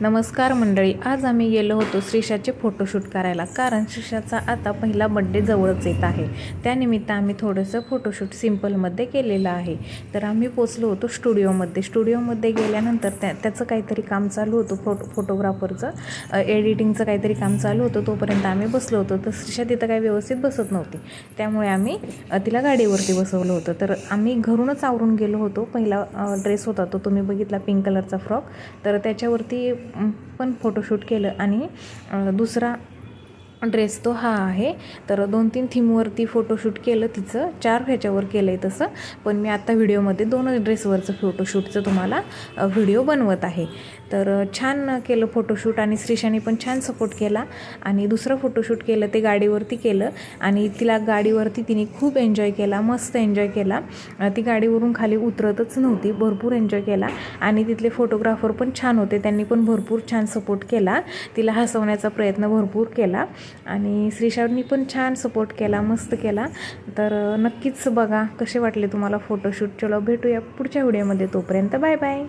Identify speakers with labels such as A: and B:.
A: नमस्कार मंडळी, आज आम्ही गेलो होतो श्रीषाचे फोटोशूट करायला, कारण श्रीषाचा आता पहिला बड्डे जवळच येत आहे। त्यानिमित्त आम्ही थोडंसं फोटोशूट सिम्पलमध्ये केलेलं आहे। तर आम्ही पोचलो होतो स्टुडिओमध्ये गेल्यानंतर त्याचं काहीतरी काम चालू होतं, फोटोग्राफरचं एडिटिंगचं काहीतरी काम चालू होतं। तोपर्यंत आम्ही बसलो होतो, तर श्रीषा तिथं काही व्यवस्थित बसत नव्हती, त्यामुळे आम्ही तिला गाडीवरती बसवलं होतं। तर आम्ही घरूनच आवरून गेलो होतो। पहिला ड्रेस होता तो तुम्ही बघितला, पिंक कलरचा फ्रॉक, तर त्याच्यावरती पण फोटोशूट केलं। आणि दुसरा ड्रेस तो हा आहे। तर 2-3 थीमवरती फोटोशूट केलं, तिचं 4 ह्याच्यावर केलं आहे तसं, पण मी आता व्हिडिओमध्ये 2 ड्रेसवरचं फोटोशूटचं तुम्हाला व्हिडिओ बनवत आहे। तर छान केलं फोटोशूट, आणि श्रीषाने पण छान सपोर्ट केला। आणि दुसरं फोटोशूट केलं ते गाडीवरती केलं, आणि तिला गाडीवरती तिने खूप एन्जॉय केला, मस्त एन्जॉय केला। ती गाडीवरून खाली उतरतच नव्हती, भरपूर एन्जॉय केला। आणि तिथले फोटोग्राफर पण छान होते, त्यांनी पण भरपूर छान सपोर्ट केला, तिला हसवण्याचा प्रयत्न भरपूर केला। आणि श्रीषाने पण छान सपोर्ट केला, मस्त केला। तर नक्कीच बघा कसे वाटले तुम्हाला फोटोशूट। चलो भेटूया पुढच्या व्हिडिओमध्ये, तोपर्यंत बाय बाय।